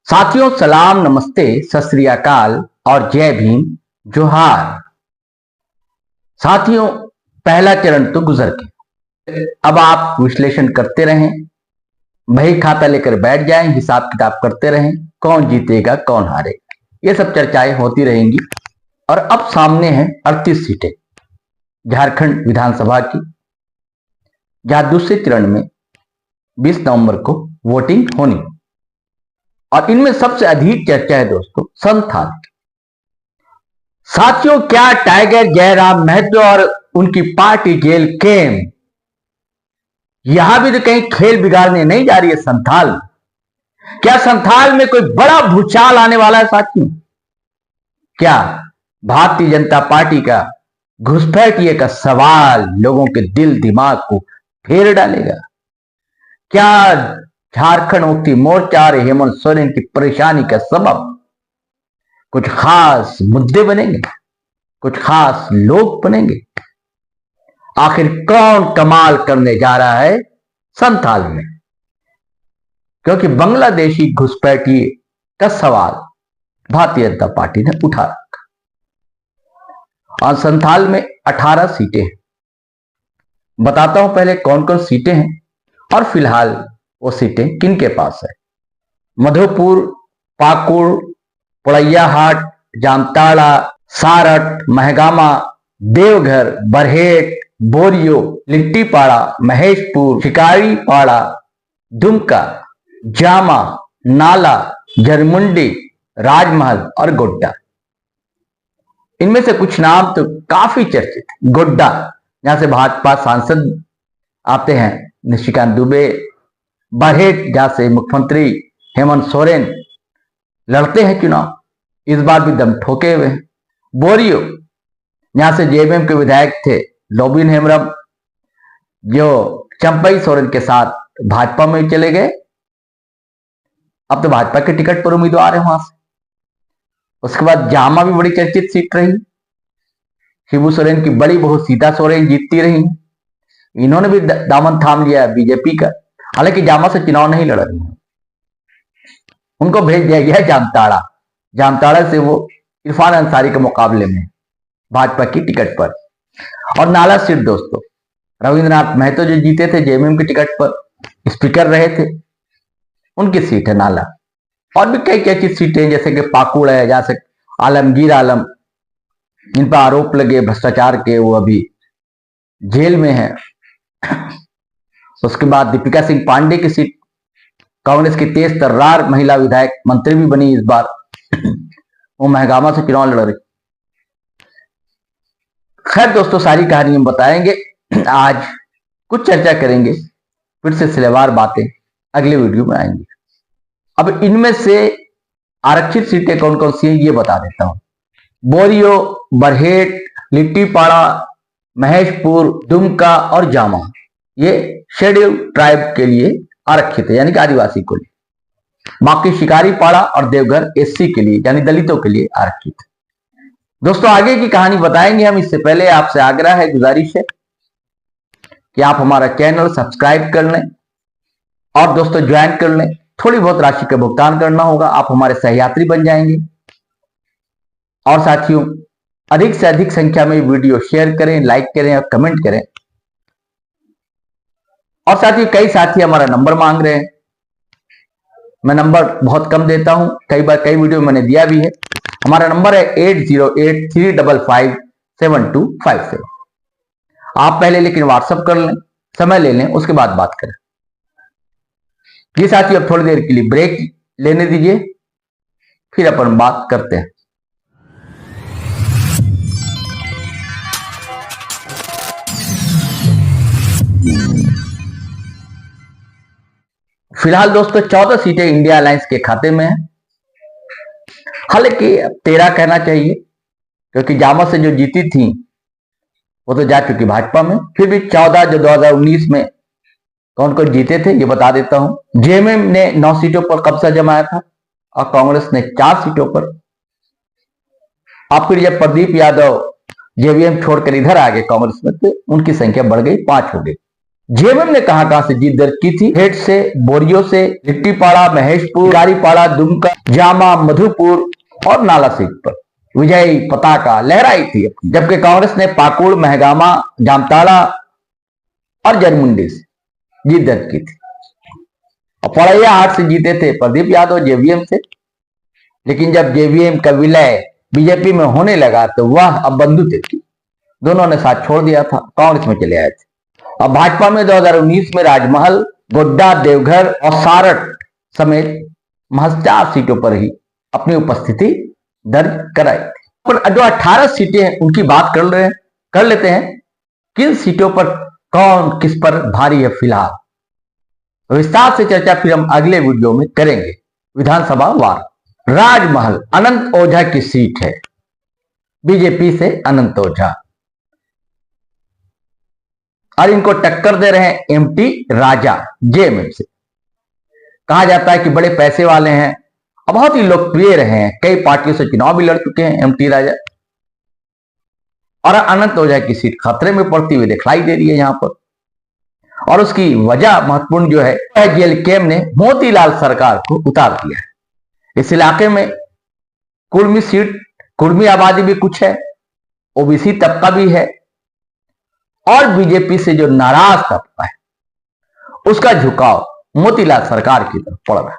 साथियों सलाम, नमस्ते, सत श्री अकाल और जय भीम, जोहार। साथियों पहला चरण तो गुजर गया। अब आप विश्लेषण करते रहें, बही खाता लेकर बैठ जाएं, हिसाब किताब करते रहें, कौन जीतेगा कौन हारेगा, ये सब चर्चाएं होती रहेंगी। और अब सामने हैं 38 सीटें झारखंड विधानसभा की, जहां दूसरे चरण में 20 नवंबर को वोटिंग होनी। और इनमें सबसे अधिक चर्चा है दोस्तों संथाल। साथियों क्या टाइगर जयराम महतो और उनकी पार्टी जेल केम, यहां भी तो कहीं खेल बिगाड़ने नहीं जा रही है संथाल। क्या संथाल में कोई बड़ा भूचाल आने वाला है साथियों? क्या भारतीय जनता पार्टी का घुसपैठिए का सवाल लोगों के दिल दिमाग को फेर डालेगा? क्या झारखंड मुक्ति मोर्चा और हेमंत सोरेन की परेशानी का सबब कुछ खास मुद्दे बनेंगे, कुछ खास लोग बनेंगे? आखिर कौन कमाल करने जा रहा है संथाल में? क्योंकि बांग्लादेशी घुसपैठिए का सवाल भारतीय जनता पार्टी ने उठा रखा और संथाल में 18 सीटें हैं। बताता हूं पहले कौन कौन सीटें हैं और फिलहाल वो सीटें किनके पास है। मधुपुर, पाकुड़, पोड़ैयाहाट, जामताड़ा, सारठ, महगामा, देवघर, बरहेट, बोरियो, लिट्टीपाड़ा, महेशपुर, शिकारीपाड़ा, दुमका, जामा, नाला, जरमुंडी, राजमहल और गोड्डा। इनमें से कुछ नाम तो काफी चर्चित। गोड्डा, जहां से भाजपा सांसद आते हैं निशिकांत दुबे। बरहेट, जहां से मुख्यमंत्री हेमंत सोरेन लड़ते हैं चुनाव, इस बार भी दम ठोके हुए हैं। बोरियो, जहां से जेएमएम के विधायक थे लोबिन हेम्ब्रम, जो चंपई सोरेन के साथ भाजपा में चले गए, अब तो भाजपा के टिकट पर उम्मीदवार है वहां से। उसके बाद जामा भी बड़ी चर्चित सीट रही। शिबू सोरेन की बड़ी बहू सीता सोरेन जीतती रही, इन्होंने भी दामन थाम लिया बीजेपी का। हालांकि जामा से चुनाव नहीं लड़ रही है, उनको भेज दिया गया जामताड़ा। जामताड़ा से वो इरफान अंसारी के मुकाबले में भाजपा की टिकट पर। और नाला सीट दोस्तों, रविंद्रनाथ महतो जो जीते थे जेएमएम की टिकट पर, स्पीकर रहे थे, उनकी सीट है नाला। और भी कई चर्चित सीटें जैसे कि पाकुड़ है, जहां से आलमगीर आलम, इन पर आरोप लगे भ्रष्टाचार के, वो अभी जेल में है। उसके बाद दीपिका सिंह पांडे की सीट, कांग्रेस की तेज तर्रार महिला विधायक मंत्री भी बनी इस बार, वो महगामा से चुनाव लड़ रही। खैर दोस्तों सारी कहानी हम बताएंगे, आज कुछ चर्चा करेंगे, फिर से सिलसिलेवार बातें अगले वीडियो में आएंगी। अब इनमें से आरक्षित सीटें कौन कौन सी हैं ये बता देता हूं। बोरियो, बरहेट, लिट्टीपाड़ा, महेशपुर, दुमका और जामा, ये शेड्यूल ट्राइब के लिए आरक्षित है, यानी कि आदिवासी को लिए। बाकी शिकारीपाड़ा और देवघर एससी के लिए, यानी दलितों के लिए आरक्षित है। दोस्तों आगे की कहानी बताएंगे हम, इससे पहले आपसे आग्रह है, गुजारिश है कि आप हमारा चैनल सब्सक्राइब कर लें और दोस्तों ज्वाइन कर लें। थोड़ी बहुत राशि का भुगतान करना होगा, आप हमारे सहयात्री बन जाएंगे। और साथियों अधिक से अधिक संख्या में वीडियो शेयर करें, लाइक करें और कमेंट करें। और साथियों कई साथी हमारा नंबर मांग रहे हैं, मैं नंबर बहुत कम देता हूं, कई बार कई वीडियो मैंने दिया भी है। हमारा नंबर है 8083557257। आप पहले लेकिन व्हाट्सएप कर लें, समय ले लें, उसके बाद बात करें। ये साथियों अब थोड़ी देर के लिए ब्रेक लेने दीजिए, फिर अपन बात करते हैं। फिलहाल दोस्तों 14 सीटें इंडिया अलायंस के खाते में है। हालांकि 13 कहना चाहिए, क्योंकि जामा से जो जीती थी वो तो जा चुकी भाजपा में। फिर भी 14 जो 2019 में कौन कौन जीते थे ये बता देता हूं। जेएमएम ने 9 सीटों पर कब्जा जमाया था और कांग्रेस ने 4 सीटों पर। अब फिर जब प्रदीप यादव जेवीएम छोड़कर इधर आ गए कांग्रेस में, तो उनकी संख्या बढ़ गई, 5 हो गई। जेएमएम ने कहां से जीत दर्ज की थी? हेड से, बोरियो से, लिट्टीपाड़ा, महेशपुर, गारीपाड़ा, दुमका, जामा, मधुपुर और नाला सीट पर विजयी पताका लहराई थी। जबकि कांग्रेस ने पाकुड़, महगामा, जामताड़ा और जरमुंडी से जीत दर्ज की थी। और पड़ैया हाट से जीते थे प्रदीप यादव जेवीएम से। लेकिन जब जेवीएम का विलय बीजेपी में होने लगा तो वह अब बंधु थे, दोनों ने साथ छोड़ दिया था, कांग्रेस में चले आए थे। अब भाजपा में 2019 में राजमहल, गोड्डा, देवघर और सारठ समेत महज 4 सीटों पर ही अपनी उपस्थिति दर्ज कराई थी। पर जो 18 सीटें हैं उनकी बात कर लेते हैं। किन सीटों पर कौन किस पर भारी है फिलहाल, विस्तार से चर्चा फिर हम अगले वीडियो में करेंगे विधानसभा वार। राजमहल अनंत ओझा की सीट है, बीजेपी से अनंत ओझा, और इनको टक्कर दे रहे हैं एमटी राजा जेएमएम से। कहा जाता है कि बड़े पैसे वाले हैं और बहुत ही लोकप्रिय रहे हैं, कई पार्टियों से चुनाव भी लड़ चुके हैं एमटी राजा। और अनंत ओझा की सीट खतरे में पड़ती हुई दिखाई दे रही है यहां पर। और उसकी वजह महत्वपूर्ण जो है, जेएलकेएम ने मोतीलाल सरकार को उतार दिया है। इस इलाके में कुर्मी सीट, कुर्मी आबादी भी कुछ है, ओबीसी तबका भी है, और बीजेपी से जो नाराज तबका है उसका झुकाव मोतीलाल सरकार की तरफ पड़ रहा है।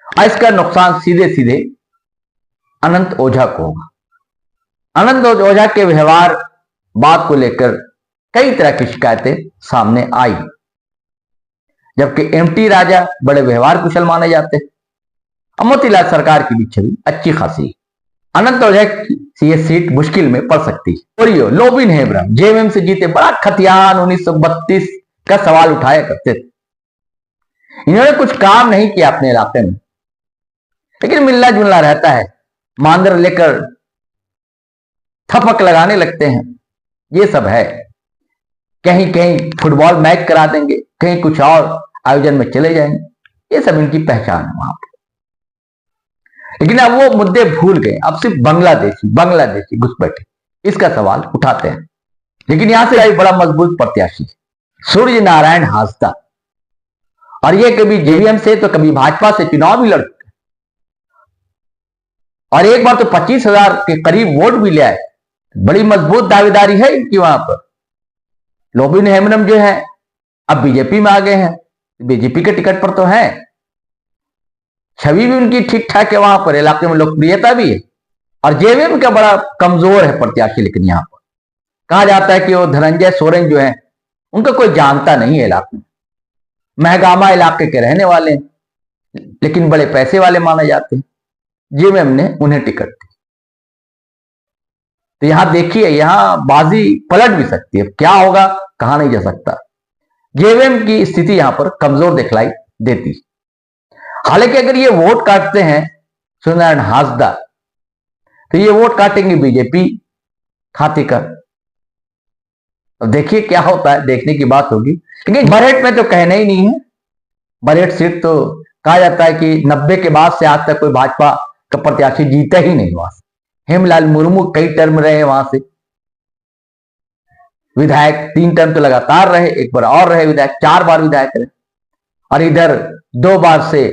और इसका नुकसान सीधे सीधे अनंत ओझा को होगा। अनंत ओझा के व्यवहार बात को लेकर कई तरह की शिकायतें सामने आई, जबकि एमटी राजा बड़े व्यवहार कुशल माने जाते हैं। और मोतीलाल सरकार की भी छवि अच्छी खासी। अनंत ओझा की यह सीट मुश्किल में पड़ सकती है। और ये लोबिन हेम्ब्रम जेएमएम से जीते, बड़ा खतियान 1932 का सवाल उठाया करते थे। इन्होंने कुछ काम नहीं किया अपने इलाके में, लेकिन मिलना जुलना रहता है, मांदर लेकर थपक लगाने लगते हैं, ये सब है। कहीं कहीं फुटबॉल मैच करा देंगे, कहीं कुछ और आयोजन में चले जाएंगे, ये सब इनकी पहचान है वहां पर। लेकिन अब वो मुद्दे भूल गए, अब सिर्फ बांग्लादेशी घुसपैठे इसका सवाल उठाते हैं। लेकिन यहां से एक बड़ा मजबूत प्रत्याशी सूर्य नारायण हांसदा, और ये कभी जेवीएम से तो कभी भाजपा से चुनाव भी लड़ चुके, और एक बार तो 25,000 के करीब वोट भी ले आए। बड़ी मजबूत दावेदारी है इनकी वहां पर। लोबिन हेम्ब्रम जो है अब बीजेपी में आ गए हैं, बीजेपी के टिकट पर तो है, छवि भी उनकी ठीक ठाक है वहां पर, इलाके में लोकप्रियता भी है। और जेवीएम का बड़ा कमजोर है प्रत्याशी, लेकिन यहां पर कहा जाता है कि वो धनंजय सोरेन जो है उनका कोई जानता नहीं है इलाके में। महगामा इलाके के रहने वाले हैं, लेकिन बड़े पैसे वाले माने जाते हैं। जेवीएम ने उन्हें टिकट दी। तो यहां देखिए, यहां बाजी पलट भी सकती है, क्या होगा कहा नहीं जा सकता। जेवीएम की स्थिति यहां पर कमजोर दिखलाई देती है। हालांकि अगर ये वोट काटते हैं सूर्यनारायण हांसदा, तो ये वोट काटेंगे बीजेपी खाते का। अब देखिए क्या होता है, देखने की बात होगी। लेकिन बरहेट में तो कहना ही नहीं है। बरहेट सीट तो कहा जाता है कि 90 के बाद से आज तक कोई भाजपा का प्रत्याशी जीता ही नहीं वहां से। हेमलाल मुर्मू कई टर्म रहे वहां से विधायक, 3 टर्म तो लगातार रहे, एक बार और रहे विधायक, 4 बार विधायक रहे। और इधर 2 बार से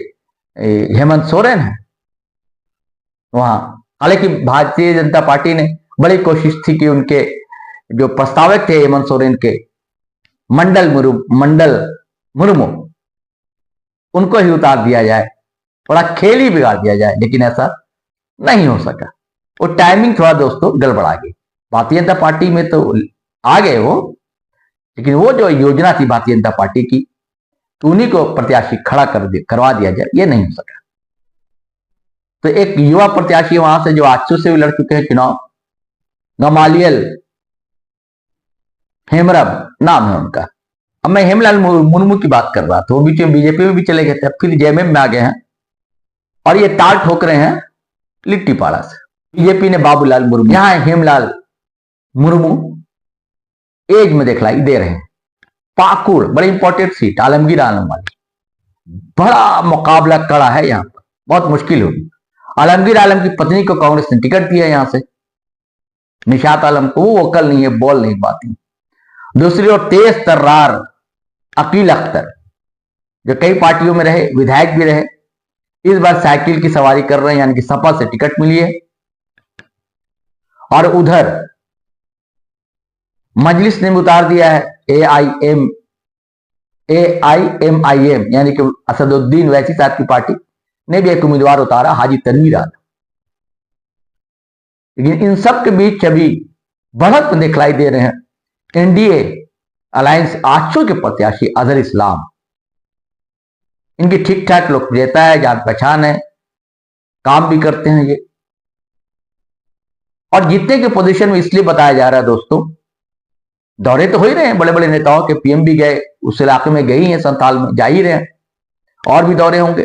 हेमंत सोरेन है वहां। हालांकि भारतीय जनता पार्टी ने बड़ी कोशिश थी कि उनके जो प्रस्तावक थे हेमंत सोरेन के, मंडल मुर्मू, उनको ही उतार दिया जाए, थोड़ा खेल ही बिगाड़ दिया जाए, लेकिन ऐसा नहीं हो सका। वो टाइमिंग थोड़ा दोस्तों गड़बड़ा गई। भारतीय जनता पार्टी में तो आ गए वो, लेकिन वो जो योजना थी भारतीय जनता पार्टी की, उन्हीं को प्रत्याशी खड़ा करवा दिया जाए, ये नहीं हो सका। तो एक युवा प्रत्याशी वहां से जो आजसू से भी लड़ चुके हैं चुनाव, गमालियल हेम्ब्रम नाम है उनका। अब मैं हेमलाल मुर्मू की बात कर रहा था, वो बीच में बीजेपी में भी चले गए थे, अब फिर जेएमएम में आ गए हैं, और ये ताल ठोक रहे हैं लिट्टीपाड़ा से। बीजेपी ने बाबूलाल मुर्मू, यहां हेमलाल मुर्मू एज में दिखलाई दे रहे हैं। पाकुड़ बड़ी इंपॉर्टेंट सीट, आलमगीर आलम वाली, बड़ा मुकाबला कड़ा है यहां पर, बहुत मुश्किल होगी। आलमगीर आलम की पत्नी को कांग्रेस ने टिकट दिया यहां से, निशात आलम को। वो वोकल नहीं है, बोल नहीं पाती। दूसरी ओर तेज तर्रार अकील अख्तर, जो कई पार्टियों में रहे, विधायक भी रहे, इस बार साइकिल की सवारी कर रहे हैं, यानी कि सपा से टिकट मिली है। और उधर मजलिस ने उतार दिया है AIMIM यानी कि असदुद्दीन वैसी साहब की पार्टी ने भी एक उम्मीदवार उतारा, हाजी तनवीर आलम। लेकिन इन सब के बीच अभी बढ़त दिखलाई दे रहे हैं एनडीए अलायंस आजसू के प्रत्याशी अजहर इस्लाम। इनकी ठीक ठाक लोकप्रियता है, जान पहचान है, काम भी करते हैं ये, और जीतने के पोजीशन में इसलिए बताया जा रहा है दोस्तों, दौरे तो हो ही रहे हैं, बड़े बड़े नेताओं के पीएम भी गए, उस इलाके में गई हैं, संताल में जा ही रहे हैं, और भी दौरे होंगे।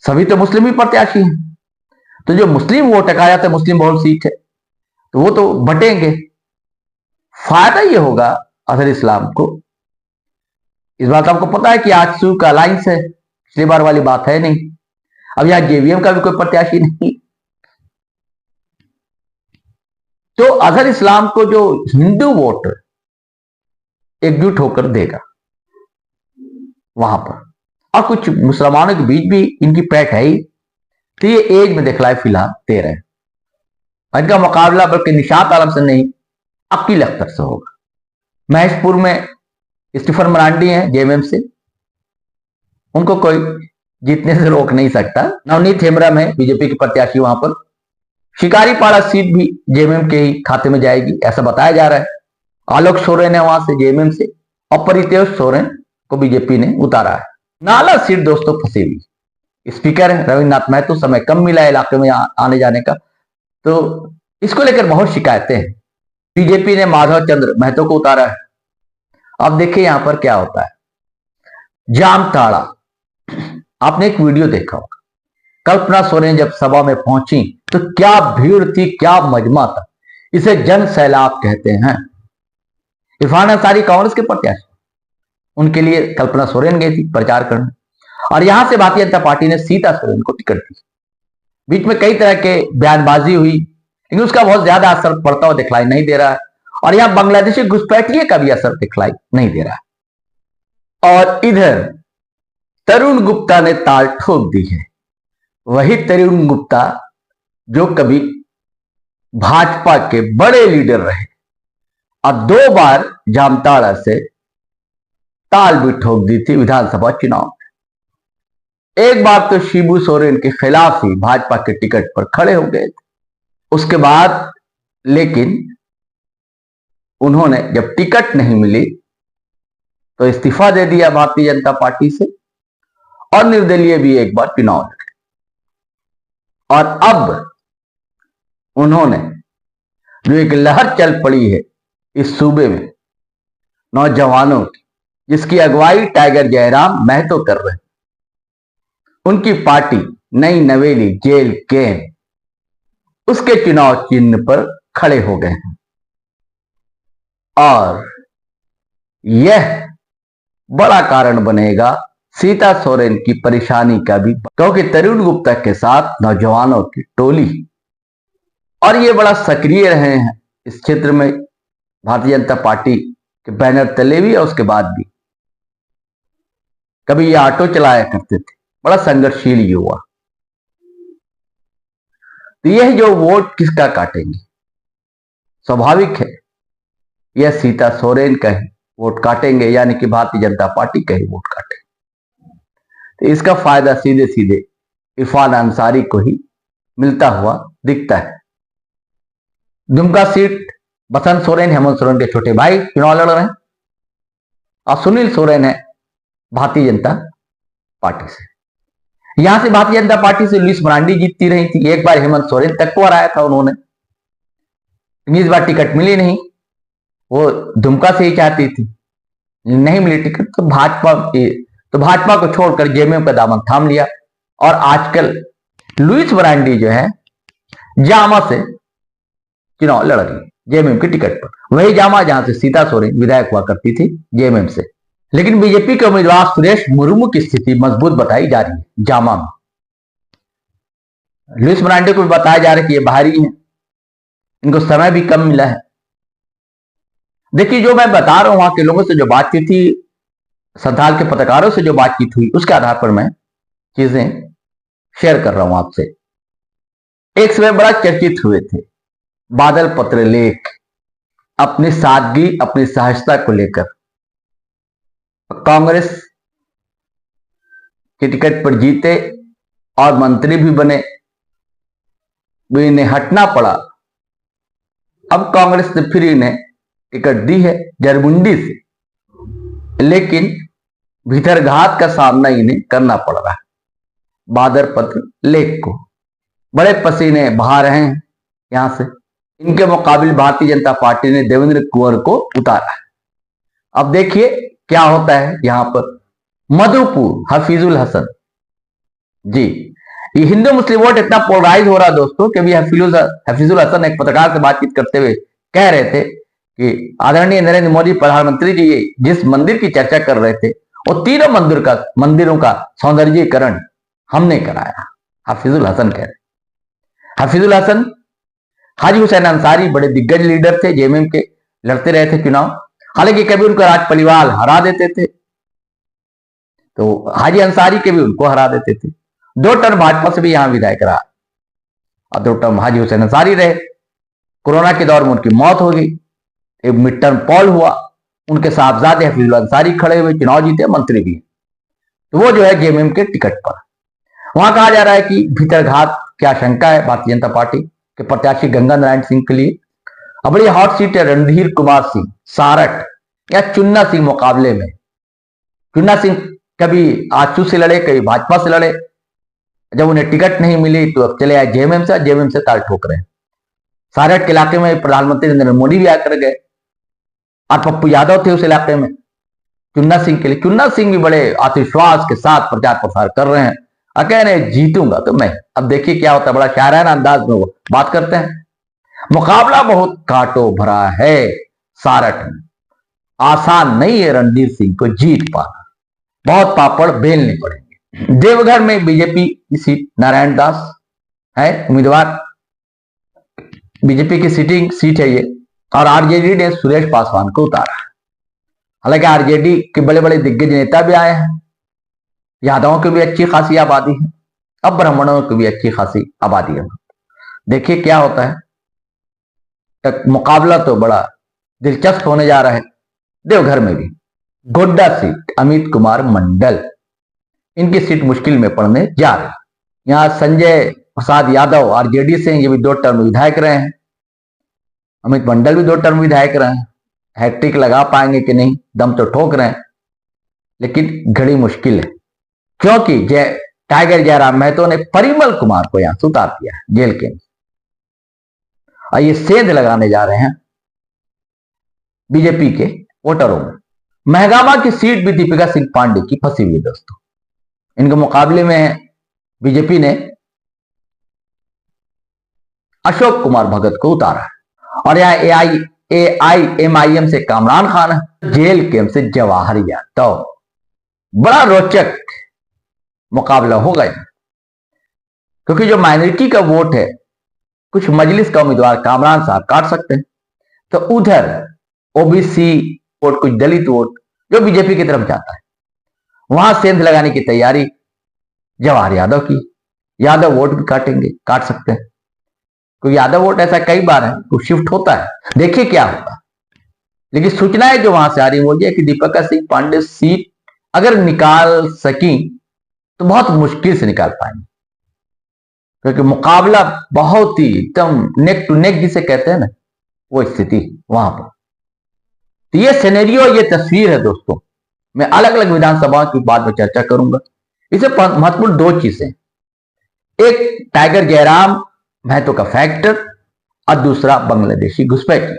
सभी तो मुस्लिम ही प्रत्याशी हैं, तो जो मुस्लिम वोट कहा जाता है, मुस्लिम बहुल सीट है, तो वो तो बटेंगे। फायदा ये होगा अजहर इस्लाम को। इस बात आपको पता है कि आजसू का अलायंस है, पिछली बार वाली बात है नहीं। अब यहां जेवीएम का भी कोई प्रत्याशी नहीं, तो अजहर इस्लाम को जो हिंदू वोट एकजुट होकर देगा वहां पर, और कुछ मुसलमानों के बीच भी इनकी पैठ है ही, तो ये एज में दिखलाए फिलहाल दे रहे हैं। इनका मुकाबला बल्कि निशात आलम से नहीं, अकील अख्तर से होगा। महेशपुर में स्टीफन मरांडी हैं जेएमएम से, उनको कोई जीतने से रोक नहीं सकता। नवनीत हेम्ब्रम है बीजेपी की प्रत्याशी, वहां पर शिकारीपाड़ा सीट भी जेएमएम के ही खाते में जाएगी, ऐसा बताया जा रहा है। आलोक सोरेन है वहां से जेएमएम से, और परितेश सोरेन को बीजेपी ने उतारा है। नाला सीट दोस्तों फंसी हुई, स्पीकर है रविन्द्रनाथ महतो, समय कम मिला है इलाके में आने जाने का, तो इसको लेकर बहुत शिकायतें हैं। बीजेपी ने माधव चंद्र महतो को उतारा है। अब देखिए यहां पर क्या होता है। जामताड़ा, आपने एक वीडियो देखा होगा, कल्पना सोरेन जब सभा में पहुंची तो क्या भीड़ थी, क्या मजमा था, इसे जन सैलाब कहते हैं। इरफान अंसारी कांग्रेस के प्रत्याशी, उनके लिए कल्पना सोरेन गई थी प्रचार करने, और यहां से भारतीय जनता पार्टी ने सीता सोरेन को टिकट दी। बीच में कई तरह के बयानबाजी हुई, लेकिन उसका बहुत ज्यादा असर पड़ता हुआ दिखलाई नहीं दे रहा है, और यहां बांग्लादेशी घुसपैठिए का भी असर दिखलाई नहीं दे रहा है। और इधर तरुण गुप्ता ने ताल ठोक दी है, वही तरुण गुप्ता जो कभी भाजपा के बड़े लीडर रहे, और 2 बार जामताड़ा से ताल भी ठोक दी थी विधानसभा चुनाव में। एक बार तो शिबू सोरेन के खिलाफ ही भाजपा के टिकट पर खड़े हो गए थे, उसके बाद लेकिन उन्होंने जब टिकट नहीं मिली तो इस्तीफा दे दिया भारतीय जनता पार्टी से, और निर्दलीय भी एक बार चुनाव लड़े। और अब उन्होंने जो एक लहर चल पड़ी है इस सूबे में नौजवानों की, जिसकी अगुवाई टाइगर जयराम महतो कर रहे हैं, उनकी पार्टी नई नवेली जेल कैन उसके चुनाव चिन्ह पर खड़े हो गए हैं। और यह बड़ा कारण बनेगा सीता सोरेन की परेशानी का भी, क्योंकि तरुण गुप्ता के साथ नौजवानों की टोली, और ये बड़ा सक्रिय रहे हैं इस क्षेत्र में भारतीय जनता पार्टी के बैनर तले भी, और उसके बाद भी कभी ये ऑटो चलाया करते थे, बड़ा संघर्षशील युवा। तो यह जो वोट किसका काटेंगे, स्वाभाविक है यह सीता सोरेन का ही वोट काटेंगे, यानी कि भारतीय जनता पार्टी का ही वोट काटेंगे। तो इसका फायदा सीधे सीधे इरफान अंसारी को ही मिलता हुआ दिखता है। दुमका सीट बसंत सोरेन हेमंत सोरेन के छोटे भाई चुनाव लड़ रहे हैं, और सुनील सोरेन है भारतीय जनता पार्टी से। यहां से भारतीय जनता पार्टी से लुइस मरांडी जीतती रही थी, एक बार हेमंत सोरेन तक को हराया था उन्होंने, इस बार टिकट मिली नहीं, वो दुमका से ही चाहती थी, नहीं मिली टिकट तो भाजपा को छोड़कर जेएमएम का दामन थाम लिया, और आजकल लुइस मरांडी जो है जामा से चुनाव लड़ रही है जेएमएम की टिकट पर, वही जामा जहां से सीता सोरेन विधायक हुआ करती थी जेएमएम से। लेकिन बीजेपी के उम्मीदवार सुरेश मुर्मू की स्थिति मजबूत बताई जा रही है जामा में। लुइस मरांडी को भी बताया जा रहा है कि ये बाहरी है, इनको समय भी कम मिला है, देखिए, जो मैं बता रहा हूं वहां के लोगों से जो बातचीत थी, संथाल के पत्रकारों से जो बातचीत हुई, उसके आधार पर मैं चीजें शेयर कर रहा हूं आपसे। एक समय बड़ा चर्चित हुए थे बादल पत्रलेख, अपनी सादगी, अपनी सहजता को लेकर। कांग्रेस के टिकट पर जीते और मंत्री भी बने, भी इन्हें हटना पड़ा। अब कांग्रेस ने फिर इन्हें टिकट दी है जरमुंडी से, लेकिन भीतरघात का सामना इन्हें करना पड़ रहा है। बादल पत्र लेख को बड़े पसीने बहा रहे हैं यहां से। इनके मुकाबले भारतीय जनता पार्टी ने देवेंद्र कुंवर को उतारा है। अब देखिए क्या होता है यहां पर। मधुपुर हफीजुल हसन जी, ये हिंदू मुस्लिम वोट इतना पोलराइज हो रहा है दोस्तों कि अभी हफीजुल हसन एक पत्रकार से बातचीत करते हुए कह रहे थे कि आदरणीय नरेंद्र मोदी प्रधानमंत्री जी जिस मंदिर की चर्चा कर रहे थे, वो तीनों मंदिरों का सौंदर्यीकरण हमने कराया। हफीजुल हसन कह रहे। हफीजुल हसन हाजी हुसैन अंसारी बड़े दिग्गज लीडर थे, जेएमएम के, लड़ते रहे थे चुनाव। हालांकि कभी उनको राज परिवार हरा देते थे, तो हाजी अंसारी के भी उनको हरा देते थे। 2 टर्म भाजपा से भी यहां विधायक रहा और 2 टर्म हाजी हुसैन अंसारी रहे। कोरोना के दौर में उनकी मौत हो गई। एक मिड टर्म पॉल हुआ, उनके साहबजादे हफीजुल अंसारी खड़े हुए, चुनाव जीते, मंत्री भी। तो वो जो है जेएमएम के टिकट पर। वहां कहा जा रहा है कि भीतरघात की आशंका है भारतीय जनता पार्टी के प्रत्याशी गंगा नारायण सिंह के लिए। अब बड़ी हॉट सीट है रणधीर कुमार सिंह सारठ या चुन्ना सिंह मुकाबले में। चुन्ना सिंह कभी आजसू से लड़े, कभी भाजपा से लड़े। जब उन्हें टिकट नहीं मिली तो अब चले आए जेएमएम से, जेएमएम से ताल ठोक रहे हैं। सारठ के इलाके में प्रधानमंत्री नरेंद्र मोदी भी आकर गए और पप्पू यादव थे उस इलाके में चुन्ना सिंह के लिए। चुन्ना सिंह भी बड़े आत्मविश्वास के साथ प्रचार प्रसार कर रहे हैं और कह रहे हैं जीतूंगा तो मैं। अब देखिए क्या होता है, बड़ा शायराना अंदाज में वो बात करते हैं। मुकाबला बहुत कांटो भरा है सारठ में, आसान नहीं है रणधीर सिंह को जीत पाना, बहुत पापड़ बेलने पड़ेंगे। देवघर में बीजेपी की सीट नारायण दास है उम्मीदवार, बीजेपी की सीटिंग सीट है ये, और आरजेडी ने सुरेश पासवान को उतारा। हालांकि आरजेडी के बड़े बड़े दिग्गज नेता भी आए हैं, यादवों की भी अच्छी खासी आबादी है, अब ब्राह्मणों की भी अच्छी खासी आबादी है। देखिए क्या होता है, तक मुकाबला तो बड़ा दिलचस्प होने जा रहा है। देवघर में भी गोड्डा सीट अमित कुमार मंडल, इनकी सीट मुश्किल में पड़ने जा रही। यहां संजय प्रसाद यादव आरजेडी से, ये भी 2 टर्म विधायक रहे हैं। अमित मंडल भी 2 टर्म विधायक रहे हैं। हैट्रिक लगा पाएंगे कि नहीं, दम तो ठोक रहे हैं, लेकिन घड़ी मुश्किल है, क्योंकि टाइगर जयराम महतो ने परिमल कुमार को यहां से उतार दिया है जेल के। और ये सेंध लगाने जा रहे हैं बीजेपी के वोटरों में। महगामा की सीट भी दीपिका सिंह पांडे की फंसी हुई है दोस्तों। इनके मुकाबले में बीजेपी ने अशोक कुमार भगत को उतारा है। और यहां AIMIM से कामरान खान है, जेल कैंप से जवाहर यादव। बड़ा रोचक मुकाबला होगा, क्योंकि जो माइनॉरिटी का वोट है, कुछ मजलिस का उम्मीदवार कामरान साहब काट सकते हैं, तो उधर ओबीसी वोट, कुछ दलित वोट जो बीजेपी की तरफ जाता है, वहां सेंध लगाने की तैयारी जवाहर यादव की। यादव वोट भी काट सकते हैं, क्योंकि यादव वोट ऐसा कई बार है तो शिफ्ट होता है। देखिए क्या होगा। लेकिन सूचनाएं जो वहां से आ रही वो ये कि दीपिका सिंह पांडे सीट अगर निकाल सकी तो बहुत मुश्किल से निकाल पाएंगे, क्योंकि मुकाबला बहुत ही एकदम नेक टू नेक जिसे कहते हैं ना, वो स्थिति वहां पर। तो ये सिनेरियो, ये तस्वीर है दोस्तों। मैं अलग अलग विधानसभाओं की बात में चर्चा करूंगा। इसे महत्वपूर्ण 2 चीजें, एक टाइगर जयराम महतो का फैक्टर और दूसरा बांग्लादेशी घुसपैठी।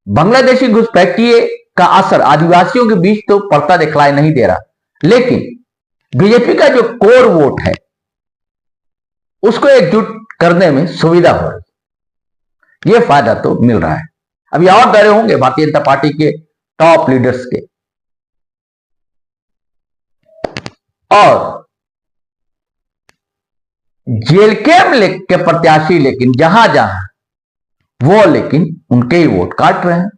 बांग्लादेशी घुसपैठी का असर आदिवासियों के बीच तो पड़ता दिखलाई नहीं दे रहा, लेकिन बीजेपी का जो कोर वोट है उसको एकजुट करने में सुविधा हो रही, यह फायदा तो मिल रहा है। अभी और दौरे होंगे भारतीय जनता पार्टी के टॉप लीडर्स के, और जेल कैंप के प्रत्याशी लेकिन जहां जहां वो लेकिन उनके ही वोट काट रहे हैं।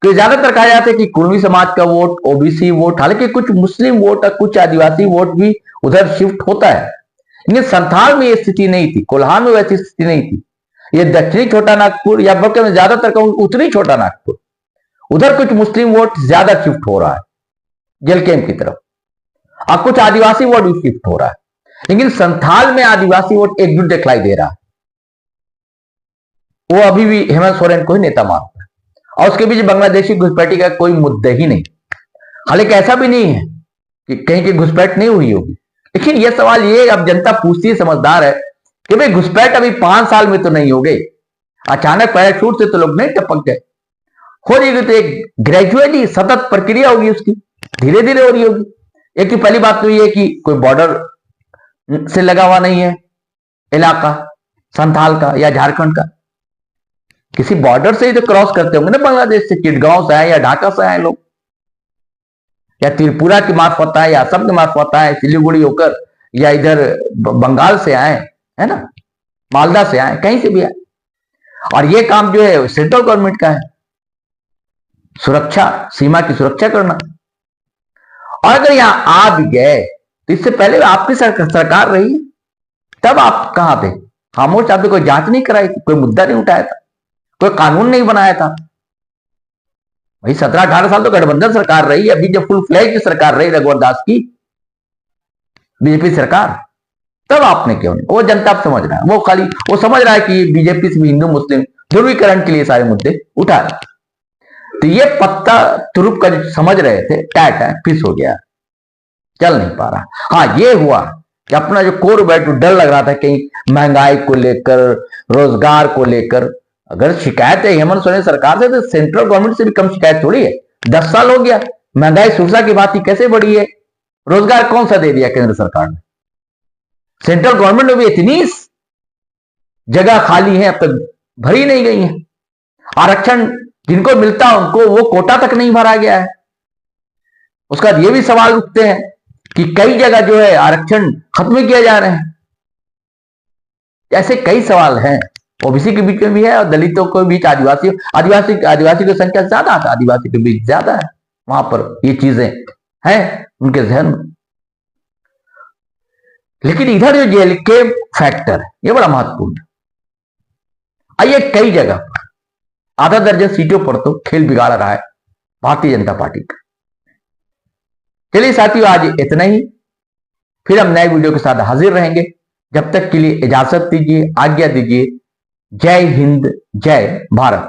तो ज्यादातर कहा जाता है कि कुर्मी समाज का वोट, ओबीसी वोट, हालांकि कुछ मुस्लिम वोट और कुछ आदिवासी वोट भी उधर शिफ्ट होता है। लेकिन संथाल में ये स्थिति नहीं थी, कोल्हान में वैसी स्थिति नहीं थी। ये दक्षिणी छोटा नागपुर या बल्कि मैं ज्यादातर कहूं उत्तरी छोटा नागपुर, उधर कुछ मुस्लिम वोट ज्यादा शिफ्ट हो रहा है जलकेम की तरफ, और कुछ आदिवासी वोट भी शिफ्ट हो रहा है। लेकिन संथाल में आदिवासी वोट एकजुट दिखलाई दे रहा है। वो अभी भी हेमंत सोरेन को ही नेता मानता है, और उसके बीच बांग्लादेशी घुसपैठी का कोई मुद्दा ही नहीं। हालांकि ऐसा भी नहीं है कि कहीं की घुसपैठ नहीं हुई होगी, लेकिन यह सवाल ये अब जनता पूछती है, समझदार है, कि भाई घुसपैठ अभी 5 साल में तो नहीं हो गई, अचानक पैराशूट से तो लोग नहीं टपक गए, हो रही तो एक ग्रेजुअली सतत प्रक्रिया होगी, उसकी धीरे धीरे हो रही होगी। एक तो पहली बात तो ये है कि कोई बॉर्डर से लगा हुआ नहीं है इलाका संथाल का या झारखंड का, किसी बॉर्डर से ही तो क्रॉस करते होंगे ना बांग्लादेश से, चिटगांव से आए या ढाका से आए लोग, या त्रिपुरा के मार्फत आए या असम के मार्फत आए, सिलीगुड़ी होकर, या इधर बंगाल से आए, है ना, मालदा से आए, कहीं से भी आए। और ये काम जो है सेंट्रल गवर्नमेंट का है, सुरक्षा, सीमा की सुरक्षा करना। और अगर यहां आ भी गए तो इससे पहले आपकी सरकार रही, तब आप कहां थे? खामोश, आपने कोई जांच नहीं कराई थी, कोई मुद्दा नहीं उठाया था, कोई कानून नहीं बनाया था। भाई 17-18 साल तो गठबंधन सरकार रही, अभी जब फुल फ्लैग की सरकार रही रघुवर दास की बीजेपी सरकार, तब आपने क्यों नहीं? वो जनता अब समझ रहा है, वो खाली वो समझ रहा है कि बीजेपी से भी हिंदू मुस्लिम ध्रुवीकरण के लिए सारे मुद्दे उठा रहे। तो ये पत्ता तुरुप का जो समझ रहे थे, टैट है, फिस हो गया, चल नहीं पा रहा। हाँ, ये हुआ कि अपना जो कोर बैठ डर लग रहा था कहीं महंगाई को लेकर, रोजगार को लेकर। अगर शिकायत है हेमंत सोरेन सरकार से, तो सेंट्रल गवर्नमेंट से भी कम शिकायत थोड़ी है। 10 साल हो गया, महंगाई सुरसा की बात ही कैसे बढ़ी है? रोजगार कौन सा दे दिया केंद्र सरकार ने? सेंट्रल गवर्नमेंट में भी इतनी जगह खाली है, अब तक भरी नहीं गई है। आरक्षण जिनको मिलता है उनको वो कोटा तक नहीं भरा गया है। उसका ये भी सवाल उठते हैं कि कई जगह जो है आरक्षण खत्म किए जा रहे हैं। ऐसे कई सवाल हैं, ओबीसी के बीच में भी है और दलितों के बीच, आदिवासी की संख्या ज्यादा है, आदिवासी के बीच ज्यादा है, वहां पर ये चीजें हैं उनके जहन में। लेकिन इधर जो जेल के फैक्टर है ये बड़ा महत्वपूर्ण है। आइए, कई जगह आधा दर्जन सीटों पर तो खेल बिगाड़ रहा है भारतीय जनता पार्टी का। चलिए साथियों, आज इतना ही, फिर हम नए वीडियो के साथ हाजिर रहेंगे। जब तक के लिए इजाजत दीजिए, आज्ञा दीजिए। जय हिंद, जय भारत।